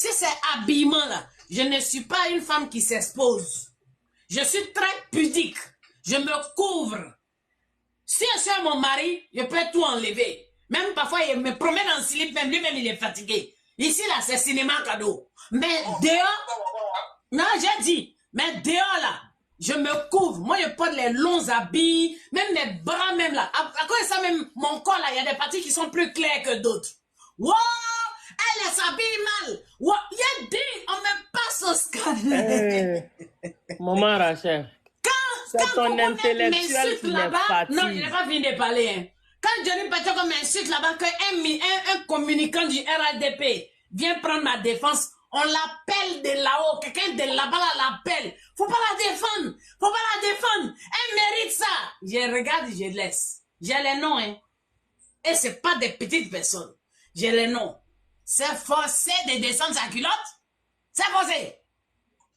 Si c'est habillement là, je ne suis pas une femme qui s'expose. Je suis très pudique. Je me couvre. Si je suis à mon mari, je peux tout enlever. Même parfois, il me promène en slip, même lui-même, il est fatigué. Ici, là, c'est cinéma cadeau. Mais dehors, non, j'ai dit, mais dehors, là, je me couvre. Moi, je porte les longs habits, même mes bras, même là. À cause de ça, même mon corps, là, il y a des parties qui sont plus claires que d'autres. Wow! Elle s'habille mal. Wow! Il y a des, on me passe au scandale. Maman Rachel. Quand ton intellectuel qui là-bas, fatigue. non, il n'est pas fini de parler. Hein. Quand Johnny Pacheco m'insulte là-bas, qu'un communicant du RADP vient prendre ma défense, on l'appelle de là-haut, quelqu'un de là-bas l'appelle. Faut pas la défendre, faut pas la défendre. Elle mérite ça. Je regarde, je laisse. J'ai les noms, hein. Et c'est pas des petites personnes. J'ai les noms. C'est forcé de descendre sa culotte. C'est forcé.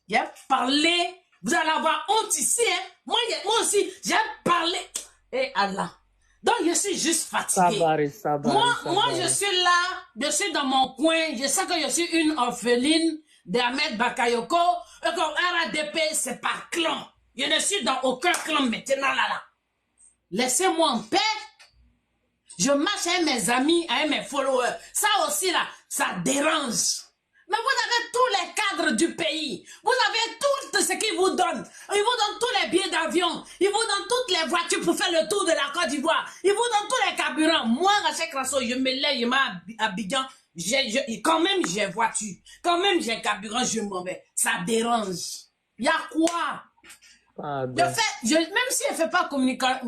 J'ai parlé. Vous allez avoir honte ici, hein. Moi aussi, j'ai parlé. Et Allah. Donc, je suis juste fatiguée. Moi, je suis là, je suis dans mon coin. Je sais que je suis une orpheline d'Ahmed Bakayoko. Et comme RADP, c'est par clan. Je ne suis dans aucun clan maintenant là. Laissez-moi en paix. Je marche avec mes amis, avec mes followers. Ça aussi, là, ça dérange. Mais vous avez tous les cadres du pays. Vous avez tout ce qu'ils vous donnent. Ils vous donnent tous les billets d'avion. Ils vous donnent toutes les voitures pour faire le tour de la Côte d'Ivoire. Ils vous donnent tous les carburants. Moi, Rachel Crasso, je me lève, je m'habille à Abidjan. Quand même, j'ai voiture. Quand même, j'ai carburant, je m'en vais. Ça dérange. Il y a quoi? Même si elle ne fait pas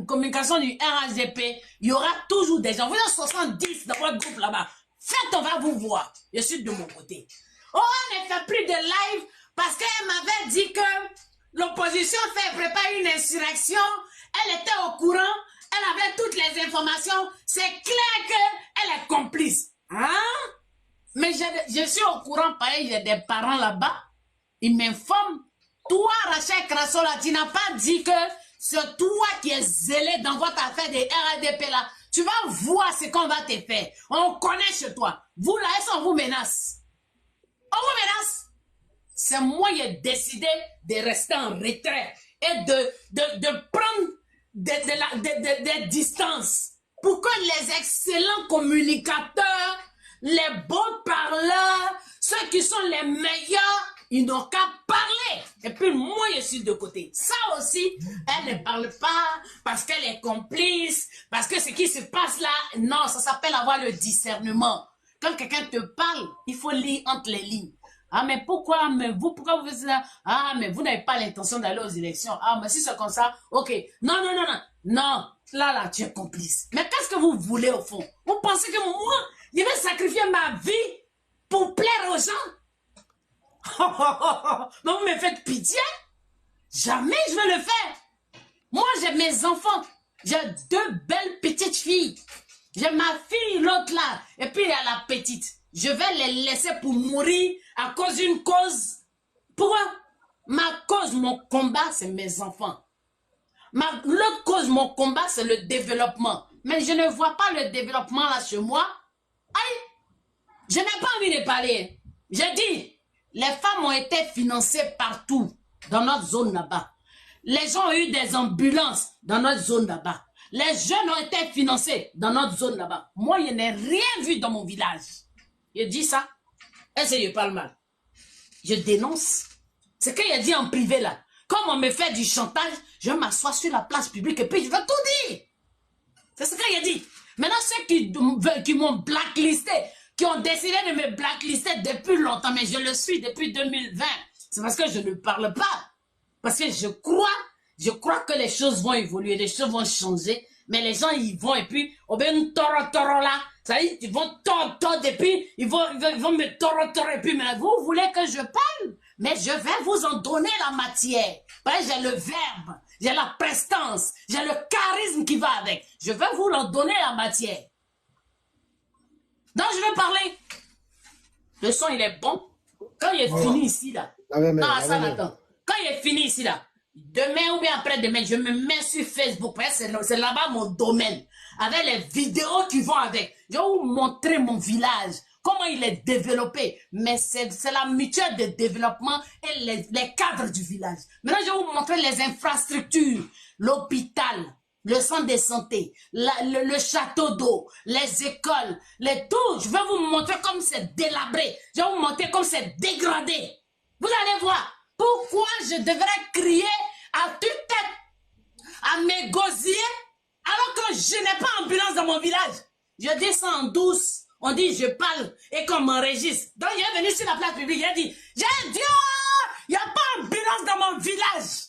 communication du RADP, il y aura toujours des gens. Vous êtes 70 dans votre groupe là-bas. Faites, on va vous voir. Je suis de mon côté. Oh, elle ne fait plus de live parce qu'elle m'avait dit que l'opposition préparer une insurrection. Elle était au courant. Elle avait toutes les informations. C'est clair qu'elle est complice. Hein? Mais je suis au courant, pareil, j'ai des parents là-bas. Ils m'informent. Toi, Rachel Crasso, là, tu n'as pas dit que c'est toi qui es zélé dans votre affaire des RADP là. Tu vas voir ce qu'on va te faire. On connaît chez toi. Vous là, est-ce qu'on vous menace? On vous menace? C'est moi qui ai décidé de rester en retrait et de prendre des distances pour que les excellents communicateurs, les bons parleurs, ceux qui sont les meilleurs, ils n'ont qu'à parler. Et puis moi, je suis de côté. Ça aussi, elle ne parle pas parce qu'elle est complice, parce que ce qui se passe là, non, ça s'appelle avoir le discernement. Quand quelqu'un te parle, il faut lire entre les lignes. Ah, mais pourquoi vous faites ça? Ah, mais vous n'avez pas l'intention d'aller aux élections. Ah, mais si c'est comme ça, ok. Non. Non, là, tu es complice. Mais qu'est-ce que vous voulez au fond? Vous pensez que moi, je vais sacrifier ma vie pour plaire aux gens? Mais vous me faites pitié? Jamais je vais le faire. Moi, j'ai mes enfants. J'ai 2 belles petites filles. J'ai ma fille, l'autre là. Et puis, il y a la petite. Je vais les laisser pour mourir à cause d'une cause. Pourquoi? Ma cause, mon combat, c'est mes enfants. L'autre cause, mon combat, c'est le développement. Mais je ne vois pas le développement là chez moi. Aïe! Je n'ai pas envie de parler. J'ai dit, les femmes ont été financées partout dans notre zone là-bas. Les gens ont eu des ambulances dans notre zone là-bas. Les jeunes ont été financés dans notre zone là-bas. Moi, je n'ai rien vu dans mon village. Je dis ça. Est-ce que je parle mal? Je dénonce. C'est qu'il a dit en privé là. Comme on me fait du chantage, je m'assois sur la place publique et puis je vais tout dire. C'est ce qu'il a dit. Maintenant, ceux qui m'ont blacklisté, qui ont décidé de me blacklister depuis longtemps, mais je le suis depuis 2020. C'est parce que je ne parle pas. Parce que je crois que les choses vont évoluer, les choses vont changer, mais les gens, ils vont, et puis, au ben toro là, ça y est, ils vont toro, et puis, ils vont me toro, et puis, mais vous voulez que je parle? Mais je vais vous en donner la matière. J'ai le verbe, j'ai la prestance, j'ai le charisme qui va avec. Je vais vous en donner la matière. Donc, je vais parler. Le son, il est bon. Quand il est fini ici, là. Ça attend. Quand il est fini ici, là, demain ou bien après-demain, je me mets sur Facebook. C'est là-bas mon domaine. Avec les vidéos qui vont avec. Je vais vous montrer mon village. comment il est développé. Mais c'est la mutuelle de développement et les cadres du village. Maintenant, je vais vous montrer les infrastructures, l'hôpital, le centre de santé, le château d'eau, les écoles, les tout. Je vais vous montrer comme c'est délabré. Je vais vous montrer comme c'est dégradé. Vous allez voir pourquoi je devrais crier à toute tête, à mes gosiers, alors que je n'ai pas ambulance dans mon village. Je descends en douce, on dit je parle et qu'on m'enregistre. Donc il est venu sur la place publique, il a dit, j'ai dit, il n'y a pas ambulance dans mon village.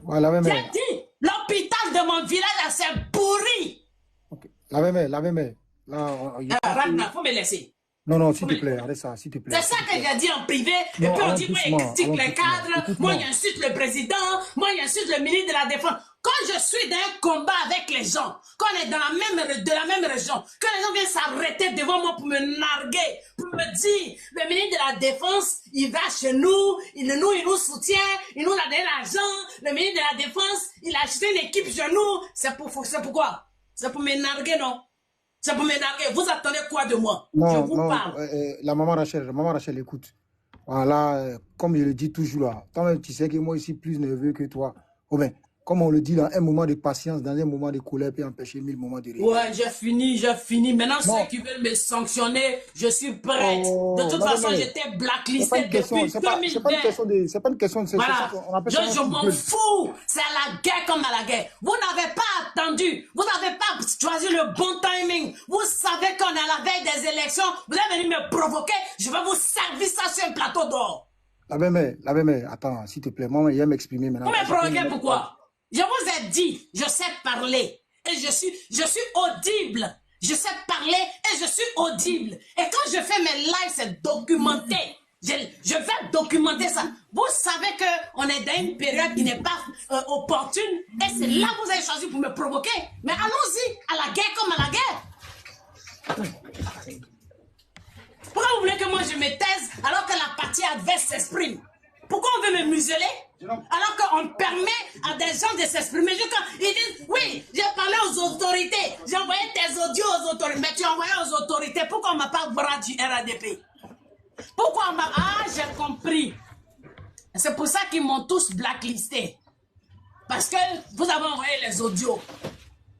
Voilà, j'ai dit, l'hôpital de mon village, c'est pourri. Okay. La même. Ragnar, faut me laisser. Non, s'il te plaît, arrête ça, s'il te plaît. C'est ça que j'ai dit en privé, et puis on dit, moi, il critique les cadres, moi, il insulte le président, moi, il insulte le ministre de la Défense. Quand je suis dans un combat avec les gens, quand on est dans de la même région, que les gens viennent s'arrêter devant moi pour me narguer, pour me dire, le ministre de la Défense, il va chez nous, il nous soutient, il nous a donné l'argent, le ministre de la Défense, il a acheté une équipe chez nous, c'est pourquoi? C'est pour me narguer, non? C'est pour me narguer. Vous attendez quoi de moi? Je vous parle. La maman Rachel, écoute. Voilà, comme je le dis toujours là, toi-même, tu sais que moi, je suis plus nerveux que toi. Oh ben, comme on le dit, dans un moment de patience, dans un moment de colère, peut empêcher 1000 moments de rire. Ouais, j'ai fini. Maintenant, ceux qui veulent me sanctionner, je suis prête. De toute façon, j'étais blacklistée depuis 2020. C'est pas une question de voilà. Je m'en fous. C'est à la guerre comme à la guerre. Vous n'avez pas attendu. Vous n'avez pas choisi le bon timing. Vous savez qu'on est à la veille des élections. Vous êtes venu me provoquer. Je vais vous servir ça sur un plateau d'or. La belle-mère, attends, s'il te plaît. Moi, il va m'exprimer maintenant. Vous me provoquez pourquoi? Je vous ai dit, je sais parler et je suis audible. Je sais parler et je suis audible. Et quand je fais mes lives, c'est documenté. Je vais documenter ça. Vous savez qu'on est dans une période qui n'est pas opportune et c'est là que vous avez choisi pour me provoquer. Mais allons-y, à la guerre comme à la guerre. Pourquoi vous voulez que moi je me taise alors que la partie adverse s'exprime? Pourquoi on veut me museler? Alors qu'on permet à des gens de s'exprimer. Ils disent, oui, j'ai parlé aux autorités. J'ai envoyé tes audios aux autorités. Mais tu as envoyé aux autorités. Pourquoi on ne m'a pas bras du RADP? Pourquoi on m'a... Ah, j'ai compris. C'est pour ça qu'ils m'ont tous blacklisté. Parce que vous avez envoyé les audios.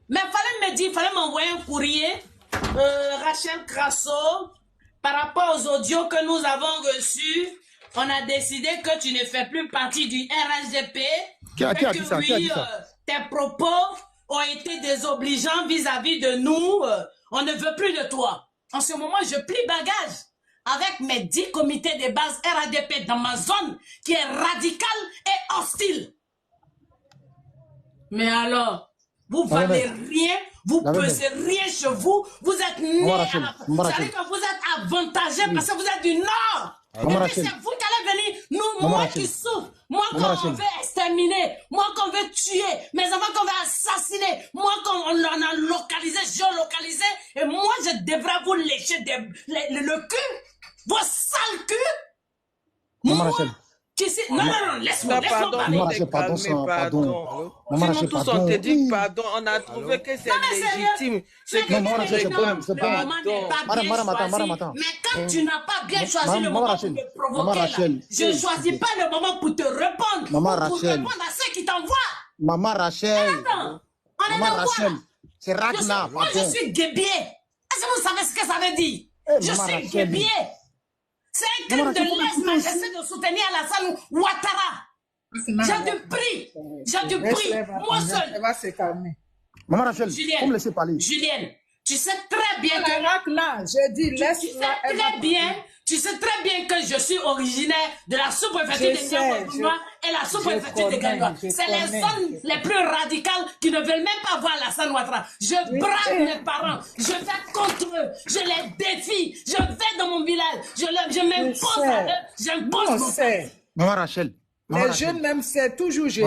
Mais il fallait m'envoyer un courrier. Rachel Crasso, par rapport aux audios que nous avons reçus, on a décidé que tu ne fais plus partie du RSGP. Qui a dit ça? Tes propos ont été désobligeants vis-à-vis de nous. On ne veut plus de toi. En ce moment, je plie bagage avec mes 10 comités de base RADP dans ma zone qui est radicale et hostile. Mais alors, vous valez rien, vous pesez rien chez vous, vous êtes nés à la... Vous savez que vous êtes avantagés parce que vous êtes du Nord. Et puis c'est vous qui allez venir, moi qui souffre, moi qu'on veut exterminer, moi qu'on veut tuer, mes enfants qu'on veut assassiner, moi qu'on a localisé, géolocalisé, et moi je devrais vous lécher le cul, vos sales culs. Moi, non, laisse-moi pardon. Sinon tous on te dit pardon, on a trouvé que c'est légitime. Mais quand tu n'as pas bien choisi le moment pour me provoquer, je ne choisis pas le moment pour te répondre, pour répondre à ceux qui t'envoient. Maman Rachel, c'est Ragnar. Moi je suis guébier. Est-ce que vous savez ce que ça veut dire? Je suis guébier. C'est un crime de lèse-majesté de soutenir Alassane Ouattara. J'ai du prix. Moi seul. Elle va se calmer. Maman Rachel, on me laisse parler. Julienne, tu sais très bien que... Je dis, laisse-la. Tu sais très bien que je suis originaire de la sous-préfecture de Niamey et la sous-préfecture de Gagnoa. C'est les zones les plus radicales qui ne veulent même pas voir Alassane Ouattara. Je braque mes parents, je vais contre eux, je les défie, je vais dans mon village, je m'impose à eux, j'impose mon père. Maman Rachel. Les jeunes même, c'est toujours, je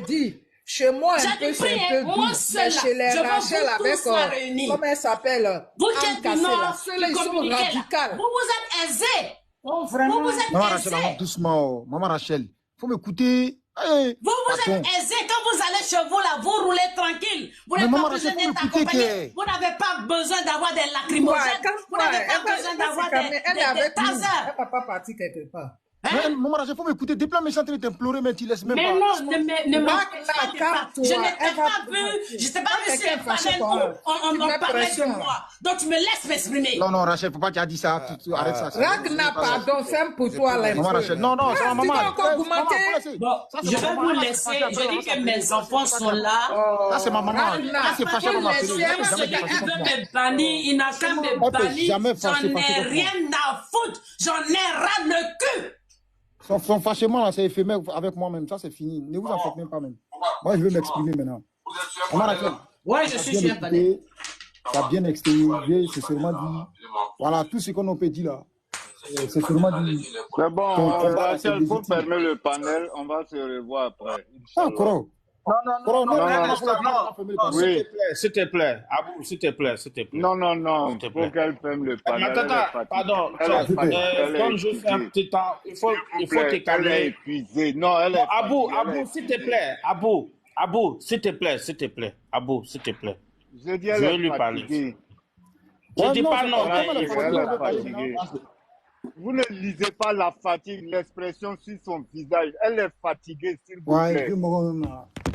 dis, chez moi, un peu, c'est un peu doux, mais chez les Rachel avec, comment elle s'appelle, vous qui êtes du Nord, ceux-là, ils sont radicaux. Vous êtes aisés. Oh, vraiment. Vous êtes Maman Rachel, doucement. Maman Rachel, faut m'écouter. Vous êtes aisés quand vous allez chez vous là, vous roulez tranquille. Vous n'avez pas besoin d'être accompagné. Vous n'avez pas besoin d'avoir des lacrymogènes. Vous n'avez pas besoin d'avoir des tasers. Elle va pas partir quelque part. Maman Rachel, il faut m'écouter. Depuis là, mais je suis en train de t'implorer, mais tu laisses même pas. Mais non, ne m'empêche pas. Je ne t'ai pas vu. Je t'ai pas vu sur un panel où on en parlait de moi. Donc tu me laisses m'exprimer. Non, Rachel, faut pas que tu aies dit ça. Arrête ça. Ragnar, pardon, c'est pour toi là. Maman Rachel, non, c'est ma maman. Bon, je vais vous laisser. Je dis que mes enfants sont là. Ça, c'est ma maman. C'est fâché comme ma fille. Celui qui veut me bannir, il n'a qu'à me bannir. J'en ai rien à foutre. J'en ai ras le cul. Son fâchement là, c'est éphémère avec moi-même. Ça, c'est fini. Ne vous en faites même pas même. Moi, je vais m'exprimer maintenant. Ouais, je suis sur un panel. Tu as bien extériorisé, c'est seulement dit. Voilà, tout ce qu'on peut dire là. C'est seulement dit. C'est bon, Rachel, il faut fermer le panel. On va se revoir après. Ah, Koro. Non. Oui. S'il te plaît. Abou, s'il te plaît. Non. Il faut qu'elle ferme le panel. Pardon. Comme je fais un petit temps, il faut te calmer. Elle est épuisée. Non, elle est Abou, s'il te plaît. Abou, s'il te plaît. Abou, s'il te plaît. Je vais lui parler. Je dis pas non. Elle est fatiguée. Vous ne lisez pas la fatigue, l'expression sur son visage. Elle est fatiguée, s'il vous plaît.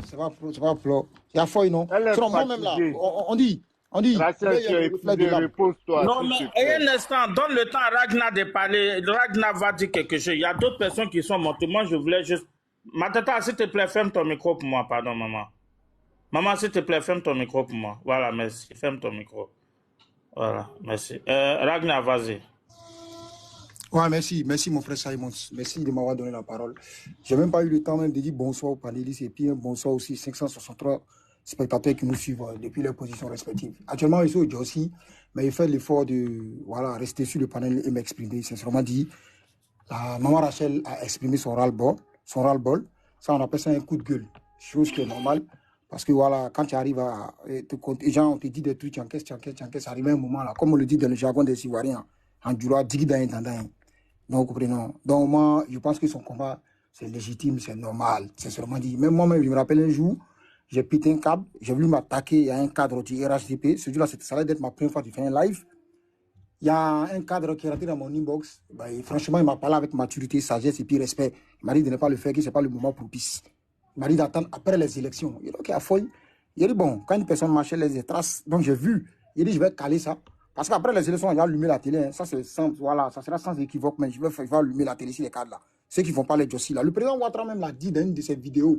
C'est pas pro. Il y a fouille, non? Elle est fatiguée. Même là, on dit. Rachel, repose-toi. Non, mais un instant, donne le temps à Ragnar de parler. Ragnar va dire quelque chose. Il y a d'autres personnes qui sont montées. Moi, je voulais juste... Matata, s'il te plaît, ferme ton micro pour moi. Pardon, maman. Maman, s'il te plaît, ferme ton micro pour moi. Voilà, merci. Ferme ton micro. Voilà, merci. Ragnar, vas-y. Ouais, merci mon frère Simon. Merci de m'avoir donné la parole. J'ai même pas eu le temps même de dire bonsoir aux panélistes et puis un bonsoir aussi 563 spectateurs qui nous suivent depuis leurs positions respectives. Actuellement, je suis au Jossi, mais il fait l'effort de rester sur le panel et m'exprimer. Sincèrement dit, la maman Rachel a exprimé son ras-le-bol. Ça, on appelle ça un coup de gueule. Chose qui est normale. Parce que voilà, quand tu arrives à te compter, les gens on te dit des trucs, tu encaisses, ça arrive à un moment là, comme on le dit dans le jargon des Ivoiriens, en droit, digidin. Donc, comprenons. Donc, moi, je pense que son combat, c'est légitime, c'est normal. C'est seulement dit. Même moi-même, je me rappelle un jour, j'ai pété un câble, j'ai voulu m'attaquer à un cadre du RHDP. Ce jour-là, ça allait être ma première fois que je fais un live. Il y a un cadre qui est rentré dans mon inbox. Et franchement, il m'a parlé avec maturité, sagesse et puis respect. Il m'a dit de ne pas le faire, que ce n'est pas le moment propice. Il m'a dit d'attendre après les élections. Il a dit, ok, à folie. Il a dit, bon, quand une personne marchait les traces, donc j'ai vu. Il a dit, je vais caler ça. Parce qu'après les élections, il va allumer la télé. Hein. Ça, c'est simple. Voilà, ça sera sans équivoque, mais je vais allumer la télé sur les cadres là. Ceux qui ne font pas les Jossi là. Le président Ouattara même l'a dit dans une de ses vidéos.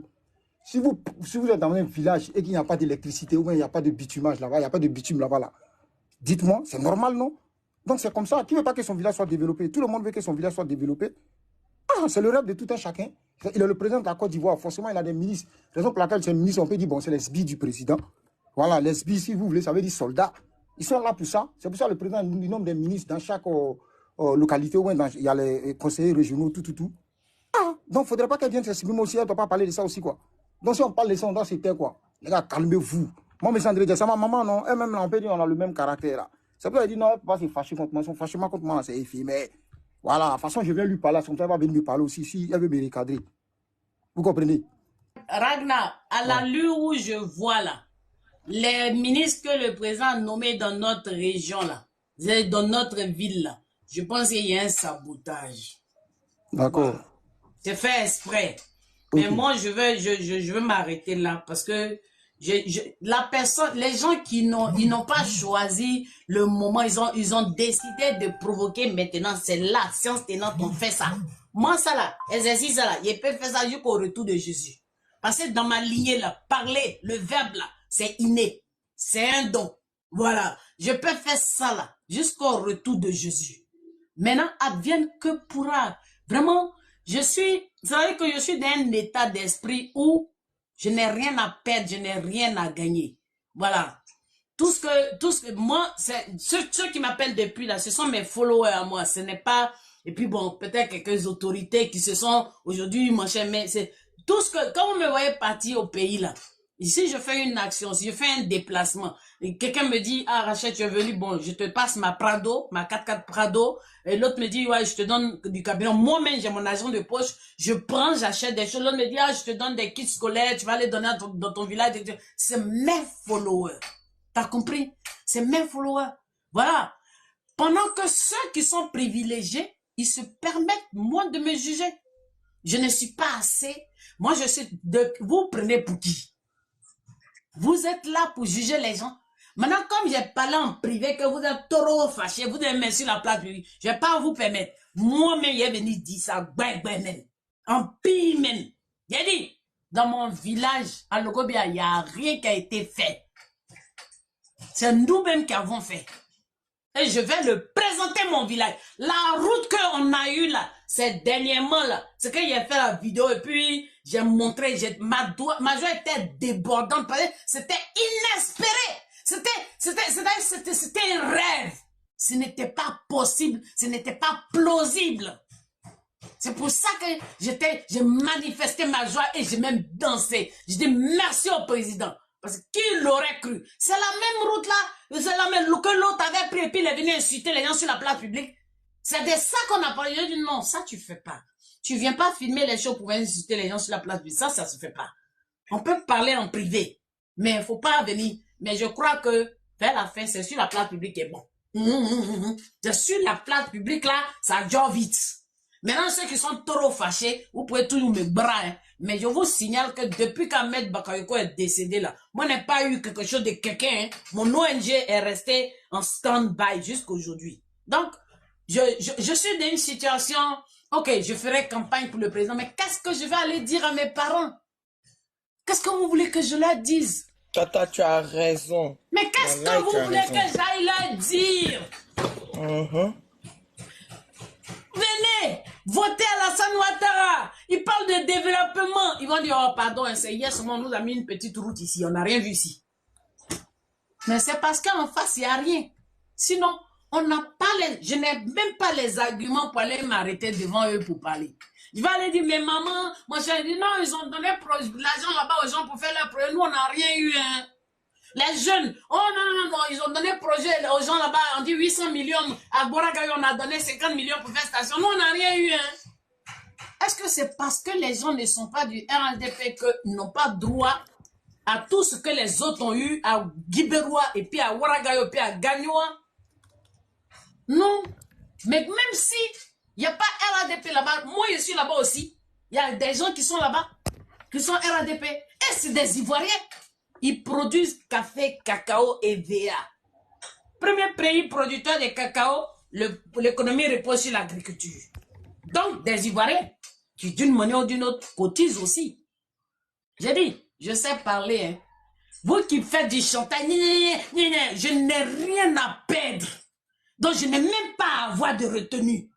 Si vous êtes dans un village et qu'il n'y a pas d'électricité ou bien il n'y a pas de bitumage là-bas, il n'y a pas de bitume là-bas, là, dites-moi, c'est normal, non? Donc c'est comme ça. Qui ne veut pas que son village soit développé? Tout le monde veut que son village soit développé. Ah, c'est le rêve de tout un chacun. Il est le président de la Côte d'Ivoire. Forcément, il a des ministres. Raison pour laquelle ces ministres, on peut dire, bon, c'est les sbires du président. Voilà, les sbires, si vous voulez, ça veut dire soldats. Ils sont là pour ça. C'est pour ça que le président nomme des ministres dans chaque localité où il y a les conseillers régionaux, tout. Ah, donc il ne faudrait pas qu'elle vienne s'exprimer aussi. Elle ne doit pas parler de ça aussi, quoi. Donc si on parle de ça, on doit se taire, quoi. Les gars, calmez-vous. Moi, mais Sandrine, c'est ma maman, non. Elle-même, on peut dire, on a le même caractère, là. C'est pour ça qu'elle dit, non, elle ne peut pas se fâcher contre moi. Son fâchement contre moi, c'est éphémère. Voilà, de toute façon, je viens lui parler. Son frère va venir me parler aussi, si elle veut me recadrer. Vous comprenez? Ragnar, à l'allure où je vois, là, les ministres que le président a nommés dans notre région, là, dans notre ville, là, je pense qu'il y a un sabotage. D'accord. Voilà. C'est fait exprès. Okay. Mais moi, je veux m'arrêter là parce que la personne, les gens qui n'ont pas choisi le moment, ils ont décidé de provoquer maintenant. C'est là, science tenante, on fait ça. Moi, ça là, exercice ça là, ils peuvent faire ça jusqu'au retour de Jésus. Parce que dans ma lignée là, parler, le verbe là, c'est inné. C'est un don. Voilà. Je peux faire ça là, jusqu'au retour de Jésus. Maintenant, advienne que pourra. Vraiment, c'est vrai que je suis dans un état d'esprit où je n'ai rien à perdre, je n'ai rien à gagner. Voilà. Tout ce que moi, ceux qui m'appellent depuis là, ce sont mes followers à moi. Ce n'est pas, et puis bon, peut-être quelques autorités qui se sont aujourd'hui manchées, mais c'est tout ce que, quand vous me voyez partir au pays là, si je fais une action, si je fais un déplacement, et quelqu'un me dit, ah Rachel, tu es venu, bon, je te passe ma Prado, ma 4x4 Prado, et l'autre me dit, ouais, je te donne du carburant. Moi-même, j'ai mon argent de poche, je prends, j'achète des choses. L'autre me dit, ah, je te donne des kits scolaires, tu vas les donner dans ton village. C'est mes followers. T'as compris? C'est mes followers. Voilà. Pendant que ceux qui sont privilégiés, ils se permettent, moi, de me juger. Je ne suis pas assez. Moi, je suis vous prenez pour qui? Vous êtes là pour juger les gens. Maintenant, comme j'ai parlé en privé que vous êtes trop fâchés, vous devez mettre sur la place publique, je ne vais pas vous permettre. Moi-même, j'ai venu dire ça, même. En pire même. J'ai dit, dans mon village, à Logobia, il n'y a rien qui a été fait. C'est nous-mêmes qui avons fait. Et je vais le présenter mon village. La route qu'on a eue là, c'est dernièrement là, c'est que j'ai fait la vidéo et puis j'ai montré, ma joie était débordante, c'était inespéré. C'était un rêve. Ce n'était pas possible, ce n'était pas plausible. C'est pour ça que j'ai manifesté ma joie et j'ai même dansé. J'ai dit merci au président. Parce que qui l'aurait cru? C'est la même route là, c'est la même que l'autre avait pris et puis il est venu insulter les gens sur la place publique. C'est de ça qu'on a parlé. J'ai dit non, ça tu fais pas. Tu viens pas filmer les choses pour insulter les gens sur la place publique. Ça se fait pas. On peut parler en privé, mais il faut pas venir. Mais je crois que vers la fin, c'est sur la place publique qui est bon. C'est sur la place publique là, ça dure vite. Maintenant, ceux qui sont trop fâchés, vous pouvez toujours me brailler. Hein. Mais je vous signale que depuis qu'Ahmed Bakayoko est décédé là, moi, je n'ai pas eu quelque chose de quelqu'un. Hein. Mon ONG est resté en stand-by jusqu'aujourd'hui. Donc, je suis dans une situation, ok, je ferai campagne pour le président, mais qu'est-ce que je vais aller dire à mes parents? Qu'est-ce que vous voulez que je leur dise? Tata, tu as raison. Mais qu'est-ce que vous voulez que j'aille leur dire? Venez, votez Alassane Ouattara. Ils parlent de développement. Ils vont dire, oh pardon, c'est hier seulement on nous a mis une petite route ici. On n'a rien vu ici. Mais c'est parce qu'en face, il n'y a rien. Sinon, on n'a pas je n'ai même pas les arguments pour aller m'arrêter devant eux pour parler. Je vais aller dire, mais maman, moi j'ai dit, non, ils ont donné l'argent là-bas aux gens pour faire leur projet. Nous, on n'a rien eu. Hein. Les jeunes, oh non, ils ont donné projet aux gens là-bas, on dit 800 millions. À Boragaï, on a donné 50 millions pour faire station. Nous, on n'a rien eu. Hein. Est-ce que c'est parce que les gens ne sont pas du RNDP qu'ils n'ont pas droit à tout ce que les autres ont eu à Guiberoua et puis à Ouaragaï et puis à Gagnoua? Non. Mais même si il n'y a pas RADP là-bas, moi je suis là-bas aussi. Il y a des gens qui sont là-bas, qui sont RADP. Et c'est des Ivoiriens. Ils produisent café, cacao et VA. Premier pays producteur de cacao, l'économie repose sur l'agriculture. Donc, des Ivoiriens qui d'une manière ou d'une autre cotisent aussi. J'ai dit, je sais parler. Hein. Vous qui faites du chantage, je n'ai rien à perdre. Donc, je n'ai même pas à avoir de retenue.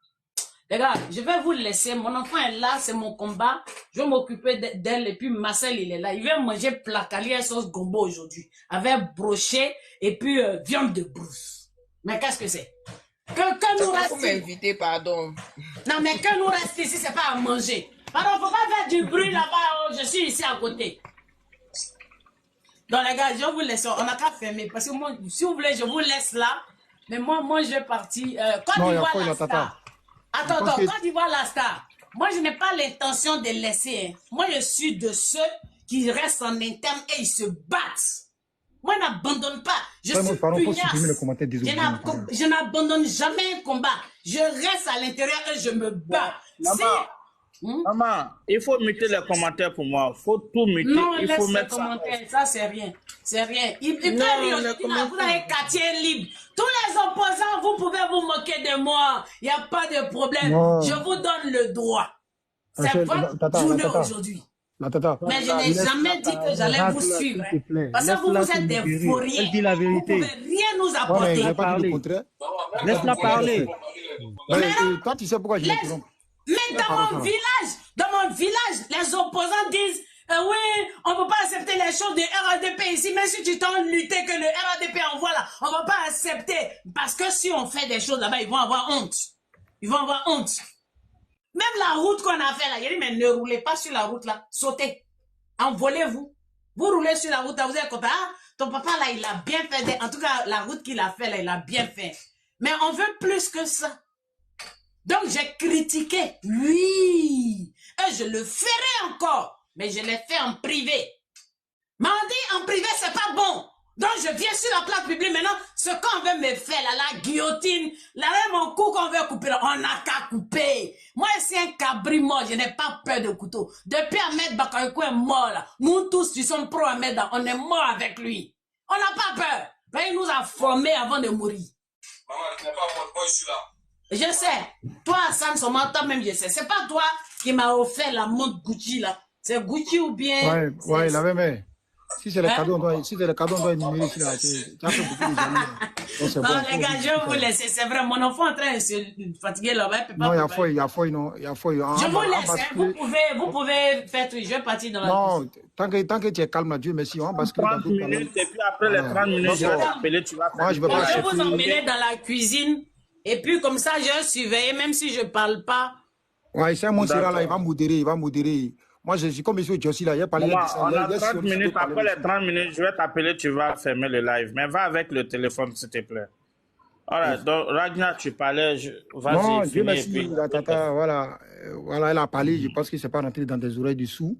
Les gars, je vais vous laisser. Mon enfant est là, c'est mon combat. Je vais m'occuper d'elle. Et puis, Marcel, il est là. Il vient manger placalier sauce gombo aujourd'hui. Avec brochet et puis viande de brousse. Mais qu'est-ce que c'est? Que nous reste... m'inviter, pardon. Non, mais que nous reste ici, c'est pas à manger. Pardon, faut pas faire du bruit là-bas. Je suis ici à côté. Donc, les gars, je vous laisse. On n'a qu'à fermer. Parce que moi, si vous voulez, je vous laisse là. Mais moi je vais partir. Quand il voit la star. Attends, quand il voit la star, moi, je n'ai pas l'intention de laisser. Hein. Moi, je suis de ceux qui restent en interne et ils se battent. Moi, je n'abandonne pas. Je suis pugnace. Je n'abandonne jamais un combat. Je reste à l'intérieur et je me bats. Maman, il faut muter les commentaires pour moi. Il faut tout muter. Non, il faut mettre les commentaires. Ça, c'est rien. C'est rien. Il peut dire, vous avez quartier libre. Tous les opposants, vous pouvez vous moquer de moi. Il n'y a pas de problème. Non. Je vous donne le droit. C'est votre journée aujourd'hui. Mais je n'ai jamais dit que j'allais vous suivre. Hein. Parce que vous êtes des vauriens. Elle dit la vérité. Vous ne pouvez rien nous apporter. Laisse-la parler. Toi, tu sais pourquoi je l'interromps. Mais dans mon village, les opposants disent oui, on ne peut pas accepter les choses de RADP ici, même si tu t'en lutter que le RADP envoie là, on ne va pas accepter. Parce que si on fait des choses là-bas, ils vont avoir honte. Ils vont avoir honte. Même la route qu'on a fait là, il dit, mais ne roulez pas sur la route là, sautez. Envolez-vous. Vous roulez sur la route, vous êtes content. Ah, ton papa, là, il a bien fait. En tout cas, la route qu'il a fait, là, il a bien fait. Mais on veut plus que ça. Donc, j'ai critiqué. Oui. Et je le ferai encore. Mais je l'ai fait en privé. Mais on dit en privé, c'est pas bon. Donc, je viens sur la place publique. Maintenant, ce qu'on veut me faire, là, la guillotine, là, mon cou qu'on veut couper, là, on n'a qu'à couper. Moi, c'est un cabri mort, je n'ai pas peur de couteau. Depuis Ahmed Bakayoko est mort, là, nous tous, nous sommes pro-Ahmed, on est mort avec lui. On n'a pas peur. Ben, il nous a formés avant de mourir. Maman, tu n'es pas morte, moi, je suis là. Je sais. Toi, Hassan, toi-même, je sais. C'est pas toi qui m'as offert la montre Gucci, là. C'est Gucci ou bien... Ouais, il avait mais... Si c'est le cadeau, on doit énumérer ici, là. Tu as fait beaucoup de amis. Non, les gars, je vais vous laisser. C'est vrai, mon enfant est en train de se fatiguer là-bas. Non, il y a foi, non. Il y a foi. Je vous laisse, vous pouvez faire tout. Je vais partir dans la non, tant que tu es calme, là, Dieu merci. On bascule dans 30 minutes, et puis après les 30 minutes, je vais t'appeler, tu vas faire. Moi, je vais pas je vais vous emmener dans la cuisine. Et puis, comme ça, je vais surveiller, même si je ne parle pas. Ouais, c'est un mon là, il va modérer. Moi, je suis comme monsieur Jossi là, il a parlé on a 30 minutes, après les 30 minutes, je vais t'appeler, tu vas fermer le live. Mais va avec le téléphone, s'il te plaît. Voilà, donc Ragnar, tu parlais, vas-y. Non, Dieu merci, la tata, voilà, elle a parlé, je pense que c'est pas rentré dans des oreilles dessous.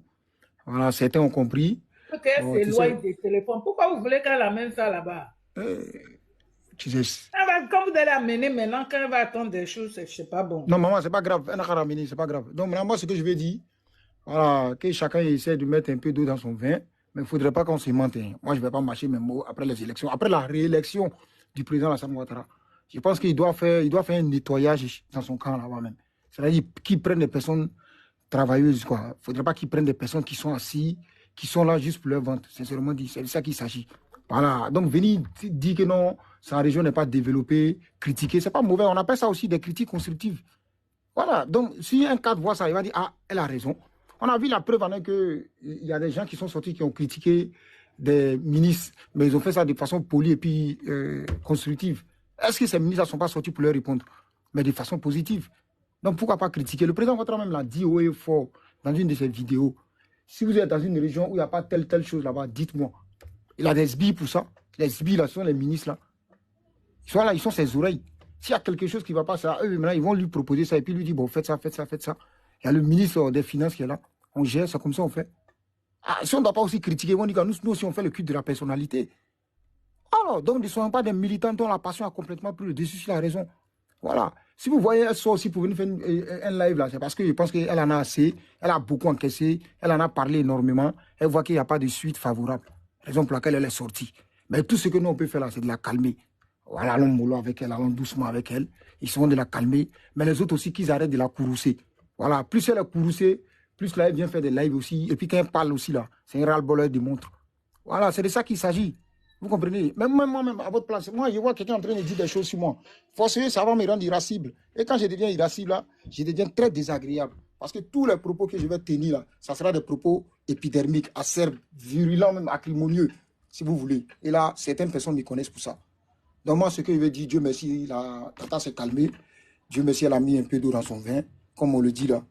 Voilà, certains ont compris. Qu'elle s'éloigne des téléphones. Pourquoi vous voulez qu'elle amène ça là-bas? Tu sais. Quand vous allez amener maintenant, quand elle va attendre des choses, c'est pas bon. Non, maman, c'est pas grave, elle n'a qu'à ramener, c'est pas grave. Donc, maintenant, moi, ce que je vais dire, voilà, que chacun essaie de mettre un peu d'eau dans son vin, mais il ne faudrait pas qu'on se mente. Moi, je ne vais pas mâcher mes mots après les élections, après la réélection du président Alassane Ouattara. Je pense qu'il doit faire un nettoyage dans son camp là-bas même. C'est-à-dire qu'il prenne des personnes travailleuses, quoi. Il ne faudrait pas qu'il prenne des personnes qui sont assises, qui sont là juste pour leur vente. Sincèrement dit, c'est de ça qu'il s'agit. Voilà. Donc, venir dire que non, sa région n'est pas développée, critiquer, c'est pas mauvais. On appelle ça aussi des critiques constructives. Voilà. Donc, si un cadre voit ça, il va dire, ah, elle a raison. On a vu la preuve en est qu'il y a des gens qui sont sortis, qui ont critiqué des ministres, mais ils ont fait ça de façon polie et puis constructive. Est-ce que ces ministres ne sont pas sortis pour leur répondre, mais de façon positive? Donc pourquoi pas critiquer? Le président Ouattara même l'a dit haut et fort dans une de ses vidéos. Si vous êtes dans une région où il n'y a pas telle chose là-bas, dites-moi. Il a des sbires pour ça. Les sbires là sont les ministres là. Ils sont là, ils sont ses oreilles. S'il y a quelque chose qui ne va pas, ça, eux, maintenant, ils vont lui proposer ça et puis lui dire, bon, faites ça. Il y a le ministre des Finances qui est là. On gère, c'est comme ça on fait. Ah, si on ne doit pas aussi critiquer, on dit que nous aussi on fait le culte de la personnalité. Alors, donc ne soyons pas des militants dont la passion a complètement pris le dessus sur la raison. Voilà. Si vous voyez elle soit aussi pour venir faire un live là, c'est parce que je pense qu'elle en a assez, elle a beaucoup encaissé, elle en a parlé énormément, elle voit qu'il n'y a pas de suite favorable. Raison pour laquelle elle est sortie. Mais tout ce que nous on peut faire là, c'est de la calmer. Voilà, allons mollo avec elle, allons doucement avec elle. Ils seront de la calmer. Mais les autres aussi, qu'ils arrêtent de la courroucer. Voilà, plus elle est courroucée, plus là, elle vient faire des lives aussi. Et puis quand elle parle aussi là, c'est un ras-le-bol, elle démontre. Voilà, c'est de ça qu'il s'agit. Vous comprenez? Même moi-même, à votre place, moi, je vois quelqu'un en train de dire des choses sur moi. Forcément, ça va me rendre irascible. Et quand je deviens irascible, là, je deviens très désagréable. Parce que tous les propos que je vais tenir là, ça sera des propos épidermiques, acerbes, virulents, même acrimonieux, si vous voulez. Et là, certaines personnes me connaissent pour ça. Donc moi, ce que je vais dire, Dieu merci, la tata s'est calmée. Dieu merci, elle a mis un peu d'eau dans son vin, comme on le dit là.